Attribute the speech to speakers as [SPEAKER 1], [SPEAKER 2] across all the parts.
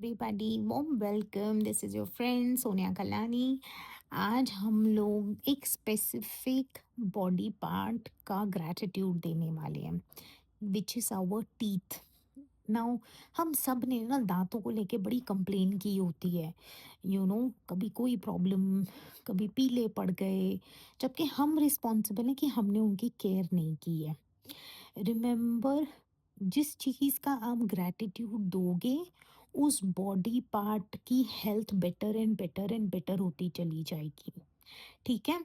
[SPEAKER 1] Everybody warm welcome. This is your friend Sonia Kalani. आज हम लोग एक स्पेसिफिक बॉडी पार्ट का ग्रैटिट्यूड देने वाले हैं, which is our teeth. Now हम सब ने ना दांतों को लेके बड़ी कंप्लेन की होती है। कभी कोई प्रॉब्लम, कभी पीले पड़ गए, जबकि हम रिस्पॉन्सिबल हैं कि हमने उनकी केयर नहीं की है। रिमेंबर, जिस चीज़ का आप ग्रैटिट्यूड दोगे, उस बॉडी पार्ट की health better and better and better होती चली जाएगी। ठीक है?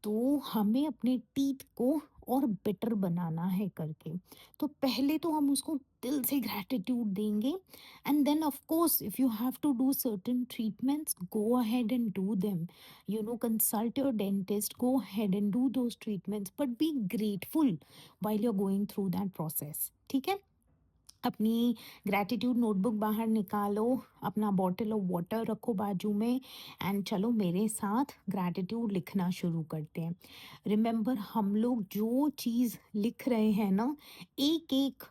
[SPEAKER 1] तो हमें अपने टीथ को और बेटर बनाना है करके। तो पहले तो हम उसको दिल से ग्रैटिट्यूड देंगे, and then of course if you have to do certain treatments, go ahead and do them. Consult your dentist, go ahead and do those treatments, but be grateful while you're going through that process। ठीक है? अपनी gratitude notebook बाहर निकालो, अपना bottle of water रखो बाजू में, and चलो मेरे साथ ग्रैटिट्यूड लिखना शुरू करते हैं। रिमेंबर, हम लोग जो चीज़ लिख रहे हैं ना, एक एक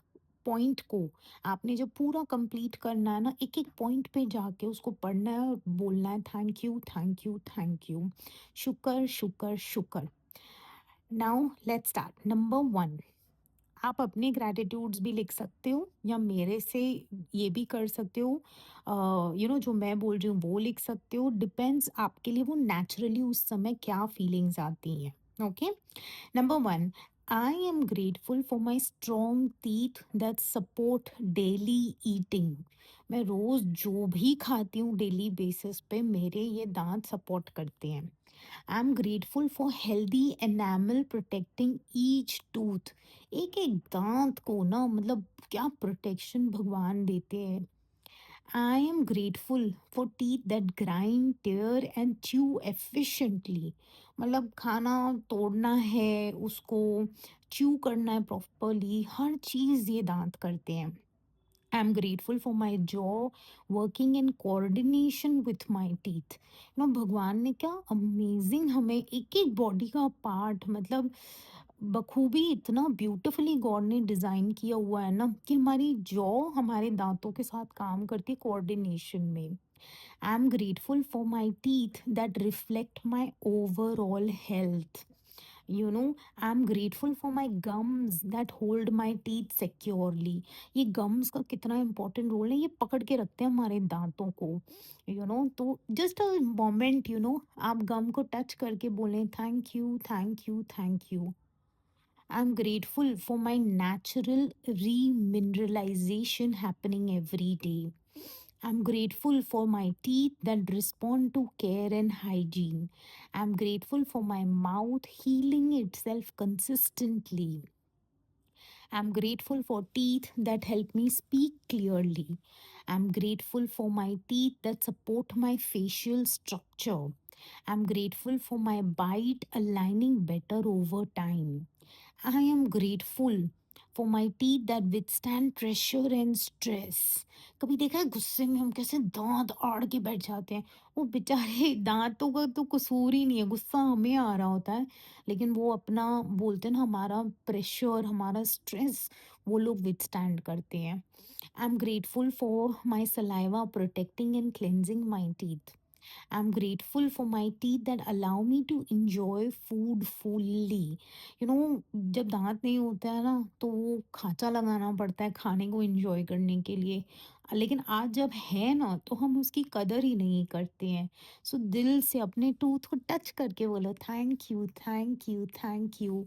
[SPEAKER 1] पॉइंट को आपने जब पूरा कंप्लीट करना है ना, एक एक पॉइंट पे जाके उसको पढ़ना है और बोलना है thank you thank you thank you, शुक्र शुक्र शुक्र। Now let's start. Number one, आप अपने ग्रैटिट्यूड्स भी लिख सकते हो या मेरे से ये भी कर सकते हो। जो मैं बोल रही हूँ वो लिख सकते हो, डिपेंड्स आपके लिए वो नेचुरली उस समय क्या फीलिंग्स आती हैं। Okay. Number one, I am grateful for my strong teeth that support daily eating. मैं रोज़ जो भी खाती हूँ डेली बेसिस पे, मेरे ये दांत सपोर्ट करते हैं। I am grateful for healthy enamel protecting each tooth. एक एक दांत को ना, मतलब क्या प्रोटेक्शन भगवान देते हैं। I am grateful for teeth that grind tear and chew efficiently. मतलब खाना तोड़ना है, उसको च्यू करना है प्रॉपरली, हर चीज़ ये दांत करते हैं। I am grateful for my jaw working in coordination with my teeth. भगवान ने क्या अमेजिंग हमें एक एक बॉडी का पार्ट, मतलब बखूबी इतना ब्यूटिफुली गॉड ने डिज़ाइन किया हुआ है ना, कि हमारी जॉ हमारे दांतों के साथ काम करती है कोऑर्डिनेशन में। आई am grateful for my teeth that reflect my overall health. I am grateful for my gums that hold my teeth securely. ये गम्स का कितना इंपॉर्टेंट रोल है, ये पकड़ के रखते हैं हमारे दांतों को। तो जस्ट अ मोमेंट, आप गम को टच करके बोलें thank you thank you thank you. I am grateful for my natural remineralization happening every day. I'm grateful for my teeth that respond to care and hygiene. I'm grateful for my mouth healing itself consistently. I'm grateful for teeth that help me speak clearly. I'm grateful for my teeth that support my facial structure. I'm grateful for my bite aligning better over time. I am grateful for my teeth that withstand pressure and stress. कभी देखा है गुस्से में हम कैसे दांत आड़ के बैठ जाते हैं? वो बेचारे दांतों का तो कसूर ही नहीं है, गुस्सा हमें आ रहा होता है, लेकिन वो अपना बोलते हैं ना, हमारा प्रेशर, हमारा स्ट्रेस, वो लोग विथस्टैंड करते हैं। I am grateful for my saliva protecting and cleansing my teeth. I'm grateful for my teeth that allow me to enjoy food fully. जब दांत नहीं होता है ना, तो वो खांचा लगाना पड़ता है खाने को एंजॉय करने के लिए, लेकिन आज जब है ना, तो हम उसकी कदर ही नहीं करते हैं। सो दिल से अपने टूथ को टच करके बोलो thank you thank you thank you.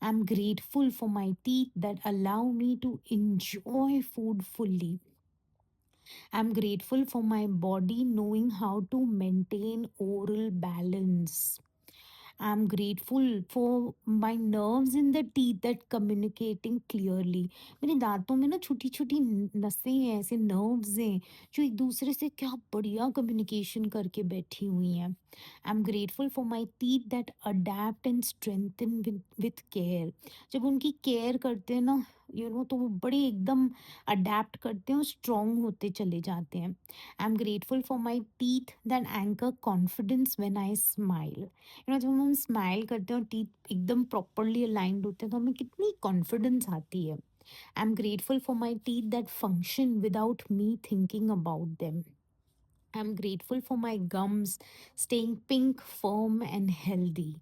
[SPEAKER 1] I am grateful for my teeth that allow me to enjoy food fully. I'm grateful for my body knowing how to maintain oral balance. I'm grateful for my nerves in the teeth that communicating clearly. मेरे दांतों में ना छोटी छोटी नसें हैं, ऐसे nerves हैं, जो एक दूसरे से क्या बढ़िया कम्युनिकेशन करके बैठी हुई हैं। I am grateful for my teeth that adapt and strengthen with care. जब उनकी केयर करते हैं ना, तो वो बड़े एकदम अडेप्ट करते हैं और स्ट्रॉन्ग होते चले जाते हैं। I am grateful for my teeth that anchor confidence when I smile. जब हम स्माइल करते हैं और टीथ एकदम प्रॉपरली अलाइंड होते हैं, तो हमें कितनी कॉन्फिडेंस आती है। I'm grateful for my teeth that function without me thinking about them. I'm grateful for my gums staying pink, firm, and healthy.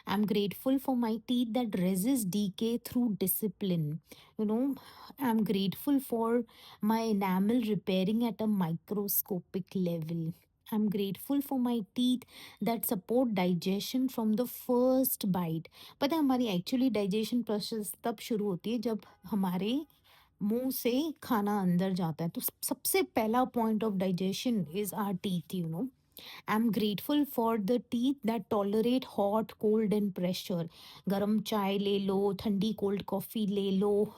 [SPEAKER 1] I'm grateful for my teeth that resist decay through discipline. You know, I'm grateful for my enamel repairing at a microscopic level. I'm grateful for my teeth that support digestion from the first bite. पता है हमारी actually digestion process तब शुरू होती है जब हमारे मुंह से खाना अंदर जाता है तो सबसे पहला point of digestion is our teeth I am grateful for the teeth that tolerate hot cold and pressure गरम चाय ले लो ठंडी कोल्ड कॉफ़ी ले लो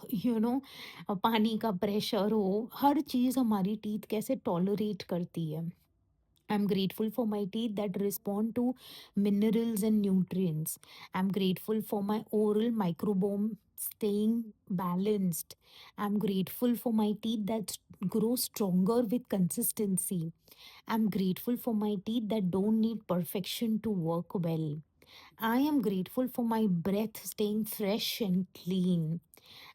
[SPEAKER 1] पानी का प्रेशर हो हर चीज़ हमारी टीथ कैसे टॉलरेट करती है I'm grateful for my teeth that respond to minerals and nutrients. I'm grateful for my oral microbiome staying balanced. I'm grateful for my teeth that grow stronger with consistency. I'm grateful for my teeth that don't need perfection to work well. I am grateful for my breath staying fresh and clean.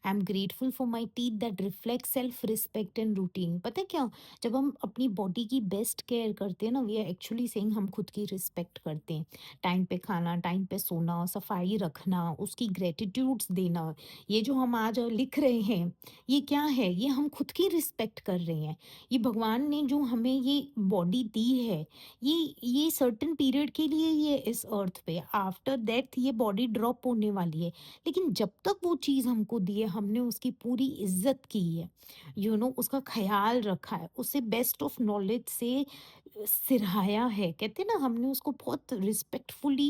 [SPEAKER 1] I am grateful for my teeth that reflect self respect and routine पता है क्या जब हम अपनी body की best care करते हैं ना वी आर एक्चुअली सेइंग हम खुद की रिस्पेक्ट करते हैं टाइम पे खाना टाइम पे सोना सफाई रखना उसकी ग्रेटिट्यूड्स देना ये जो हम आज लिख रहे हैं ये क्या है ये हम खुद की रिस्पेक्ट कर रहे हैं ये भगवान ने जो हमें ये बॉडी दी है ये सर्टन पीरियड के लिए ये इस अर्थ पे आफ्टर दैट ये बॉडी ड्रॉप होने वाली है लेकिन जब तक वो चीज़ हमको दी है हमने उसकी पूरी इज्जत की है उसका ख्याल रखा है उसे बेस्ट ऑफ नॉलेज से सिरहाया है कहते हैं ना हमने उसको बहुत रिस्पेक्टफुली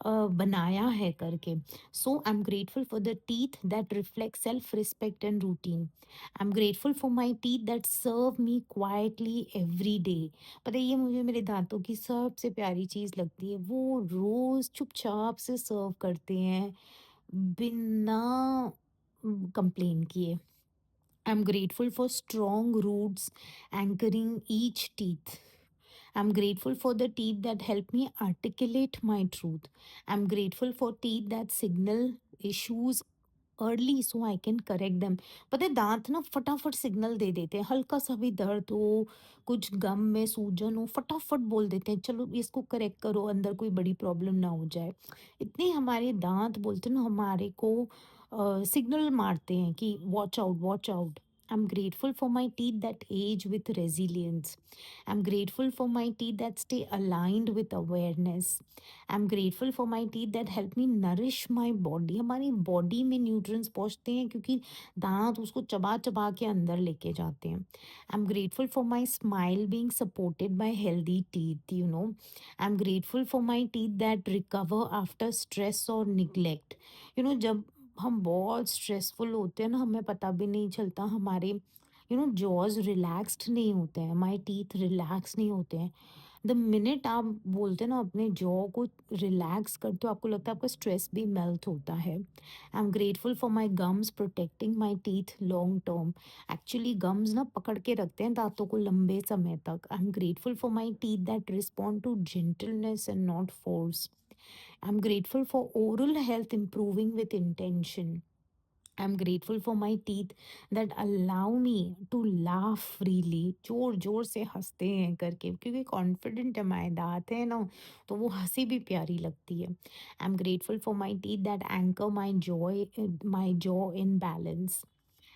[SPEAKER 1] बनाया है करके so I am grateful for the teeth that reflect self respect and routine I am grateful for my teeth that serve me quietly every day पता है ये मुझे मेरे दांतों की सबसे प्यारी चीज़ लगती है वो रोज़ चुपचाप से सर्व करते हैं बिना कंप्लेन किए I am grateful for strong roots anchoring each teeth I'm grateful for the teeth that help me articulate my truth. I'm grateful for teeth that signal issues early so I can correct them पता है दांत ना फटाफट signal दे देते हैं हल्का सा भी दर्द हो कुछ गम में सूजन हो फटाफट बोल देते हैं चलो इसको करेक्ट करो अंदर कोई बड़ी प्रॉब्लम ना हो जाए इतने हमारे दांत बोलते हैं ना हमारे को सिग्नल मारते हैं कि watch out I'm grateful for my teeth that age with resilience. I'm grateful for my teeth that stay aligned with awareness. I'm grateful for my teeth that help me nourish my body. हमारी body में nutrients पहुंचते हैं क्योंकि दांत उसको चबा चबा के अंदर लेके जाते हैं I am grateful for my smile being supported by healthy teeth I am grateful for my teeth that recover after stress और निग्लेक्ट जब हम बहुत स्ट्रेसफुल होते हैं ना हमें पता भी नहीं चलता हमारे जॉज रिलैक्स्ड नहीं होते हैं हमारे टीथ रिलैक्स नहीं होते हैं द मिनट आप बोलते हैं ना अपने जॉ को रिलैक्स करते हो आपको लगता है आपका स्ट्रेस भी मेल्ट होता है I am grateful for my gums protecting my teeth long term actually gums ना पकड़ के रखते हैं दांतों को लंबे समय तक I am grateful for my teeth that respond to gentleness and not force I'm grateful for oral health improving with intention. I'm grateful for my teeth that allow me to laugh freely. जोर जोर से हंसते हैं करके क्योंकि confident है हमारे दांत है ना तो वो हंसी भी प्यारी लगती है I am grateful for my teeth that anchor my jaw in balance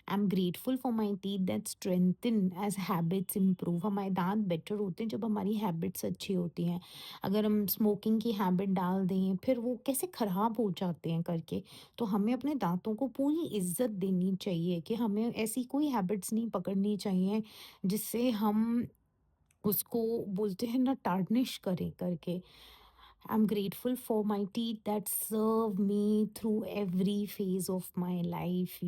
[SPEAKER 1] I am grateful for my teeth that strengthen as habits improve हमारे दांत बेटर होते हैं जब हमारी हैबिट्स अच्छी होती हैं अगर हम स्मोकिंग की हैबिट डाल दें फिर वो कैसे ख़राब हो जाते हैं करके तो हमें अपने दांतों को पूरी इज्जत देनी चाहिए कि हमें ऐसी कोई हैबिट्स नहीं पकड़नी चाहिए जिससे हम उसको बोलते हैं ना टार्निश करें करके I'm grateful for my teeth that serve me through every phase of my life.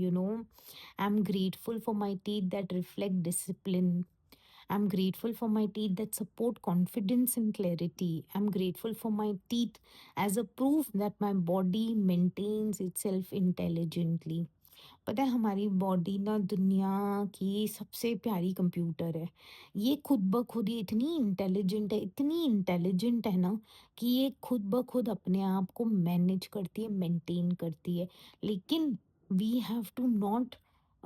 [SPEAKER 1] I'm grateful for my teeth that reflect discipline. I'm grateful for my teeth that support confidence and clarity. I'm grateful for my teeth as a proof that my body maintains itself intelligently. पता है हमारी body ना दुनिया की सबसे प्यारी computer है ये खुद ब खुद ही इतनी इंटेलिजेंट है ना कि ये खुद ब खुद अपने आप को मैनेज करती है मेंटेन करती है लेकिन we have to not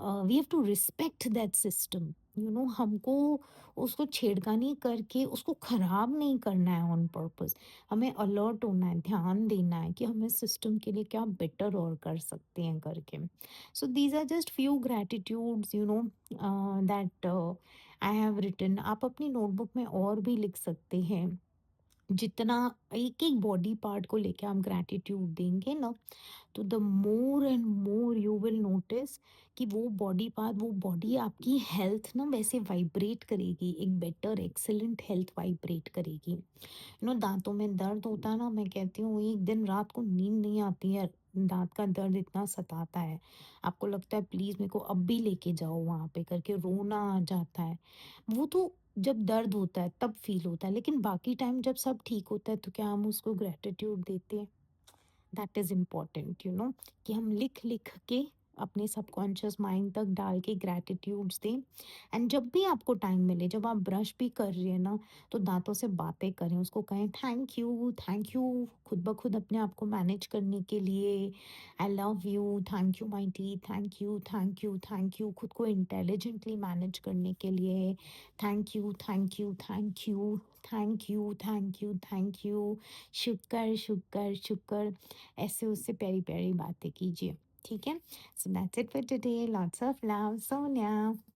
[SPEAKER 1] we have to respect that system, you know. हमको उसको छेड़खानी करके उसको खराब नहीं करना है ऑन पर्पस। हमें अलर्ट होना है, ध्यान देना है कि हमें सिस्टम के लिए क्या बेटर और कर सकते हैं करके। So these are just few gratitudes, you know, that I have written. आप अपनी नोटबुक में और भी लिख सकते हैं। जितना एक एक बॉडी पार्ट को लेके आप ग्रैटिट्यूड देंगे ना, तो the more and more you will notice कि वो बॉडी पार्ट, वो बॉडी आपकी हेल्थ ना वैसे वाइब्रेट करेगी, एक बेटर एक्सेलेंट हेल्थ वाइब्रेट करेगी। यू नो, दांतों में दर्द होता है ना, मैं कहती हूँ एक दिन रात को नींद नहीं आती है, दांत का दर्द इतना सताता है, आपको लगता है प्लीज मेरे को अब भी लेके जाओ वहां पे करके, रोना आ जाता है। वो तो जब दर्द होता है तब फील होता है, लेकिन बाकी टाइम जब सब ठीक होता है तो क्या हम उसको ग्रेटिट्यूड देते हैं? That is important, you know, कि हम लिख लिख के अपने सबकॉन्शियस माइंड तक डाल के ग्रैटिट्यूड्स दें। एंड जब भी आपको टाइम मिले, जब आप ब्रश भी कर रहे हैं ना, तो दांतों से बातें करें, उसको कहें थैंक यू खुद ब खुद अपने आप को मैनेज करने के लिए। I love you, thank you my T, thank you खुद को इंटेलिजेंटली मैनेज करने के लिए। थैंक यू, थैंक यू, शुक्र शुक्र शुक्र, ऐसे उससे प्यारी प्यारी बातें कीजिए। ठीक है? So that's it for today, lots of love, Sonia.